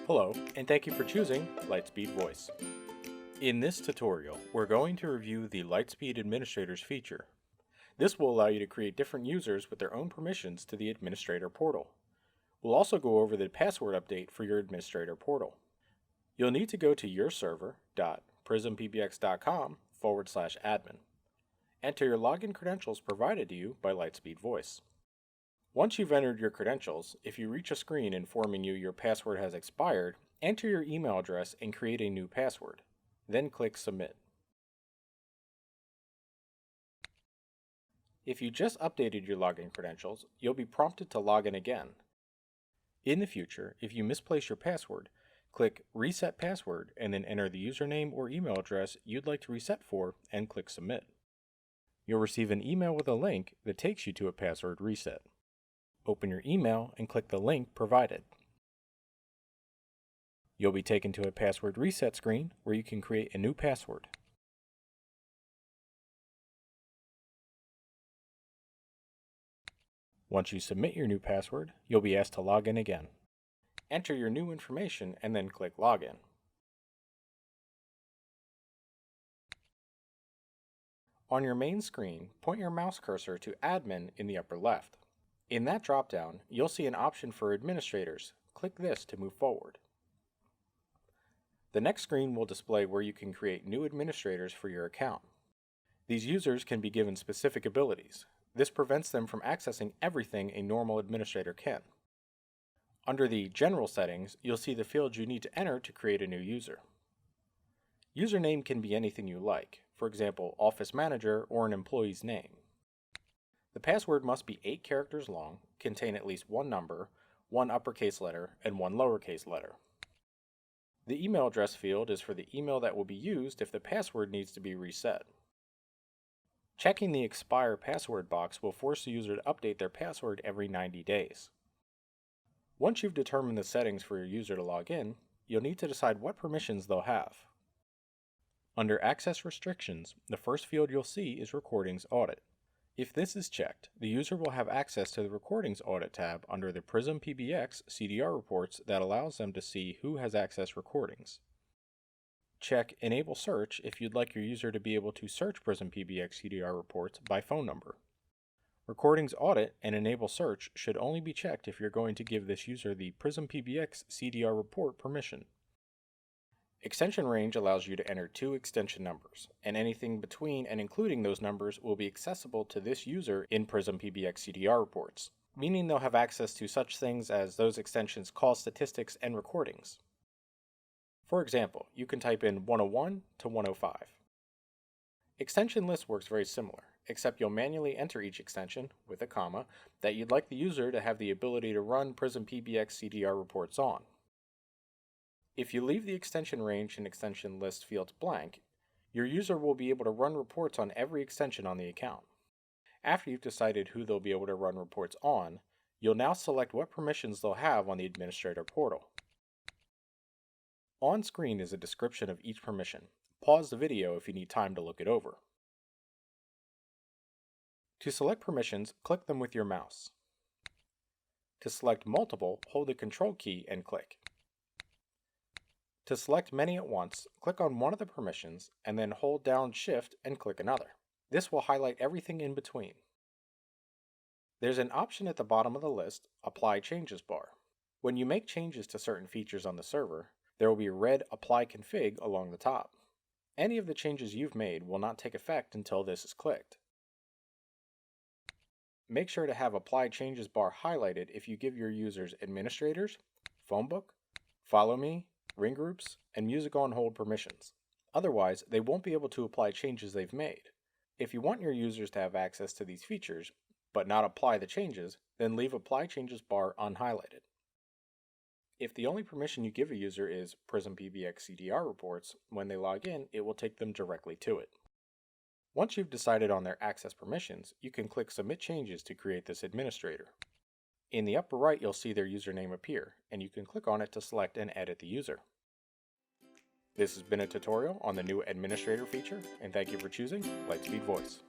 Hello, and thank you for choosing Lightspeed Voice. In this tutorial, we're going to review the Lightspeed Administrators feature. This will allow you to create different users with their own permissions to the Administrator portal. We'll also go over the password update for your Administrator portal. You'll need to go to yourserver.prismpbx.com/admin. Enter your login credentials provided to you by Lightspeed Voice. Once you've entered your credentials, if you reach a screen informing you your password has expired, enter your email address and create a new password. Then click Submit. If you just updated your login credentials, you'll be prompted to log in again. In the future, if you misplace your password, click Reset Password and then enter the username or email address you'd like to reset for and click Submit. You'll receive an email with a link that takes you to a password reset. Open your email and click the link provided. You'll be taken to a password reset screen where you can create a new password. Once you submit your new password, you'll be asked to log in again. Enter your new information and then click Login. On your main screen, point your mouse cursor to Admin in the upper left. In that drop-down, you'll see an option for Administrators. Click this to move forward. The next screen will display where you can create new administrators for your account. These users can be given specific abilities. This prevents them from accessing everything a normal administrator can. Under the General settings, you'll see the fields you need to enter to create a new user. Username can be anything you like, for example, Office Manager or an employee's name. The password must be 8 characters long, contain at least one number, one uppercase letter, and one lowercase letter. The email address field is for the email that will be used if the password needs to be reset. Checking the Expire Password box will force the user to update their password every 90 days. Once you've determined the settings for your user to log in, you'll need to decide what permissions they'll have. Under Access Restrictions, the first field you'll see is Recordings Audit. If this is checked, the user will have access to the Recordings Audit tab under the Prism PBX CDR reports that allows them to see who has accessed recordings. Check Enable Search if you'd like your user to be able to search Prism PBX CDR reports by phone number. Recordings Audit and Enable Search should only be checked if you're going to give this user the Prism PBX CDR report permission. Extension range allows you to enter 2 extension numbers, and anything between and including those numbers will be accessible to this user in Prism PBX CDR reports, meaning they'll have access to such things as those extensions call statistics and recordings. For example, you can type in 101 to 105. Extension list works very similar, except you'll manually enter each extension, with a comma, that you'd like the user to have the ability to run Prism PBX CDR reports on. If you leave the extension range and extension list fields blank, your user will be able to run reports on every extension on the account. After you've decided who they'll be able to run reports on, you'll now select what permissions they'll have on the administrator portal. On screen is a description of each permission. Pause the video if you need time to look it over. To select permissions, click them with your mouse. To select multiple, hold the Control key and click. To select many at once, click on one of the permissions and then hold down Shift and click another. This will highlight everything in between. There's an option at the bottom of the list, Apply Changes bar. When you make changes to certain features on the server, there will be a red Apply Config along the top. Any of the changes you've made will not take effect until this is clicked. Make sure to have Apply Changes bar highlighted if you give your users administrators, phone book, follow me, ring groups, and music on hold permissions. Otherwise, they won't be able to apply changes they've made. If you want your users to have access to these features, but not apply the changes, then leave Apply Changes bar unhighlighted. If the only permission you give a user is Prism PBX CDR reports, when they log in, it will take them directly to it. Once you've decided on their access permissions, you can click Submit Changes to create this administrator. In the upper right, you'll see their username appear, and you can click on it to select and edit the user. This has been a tutorial on the new administrator feature, and thank you for choosing Lightspeed Voice.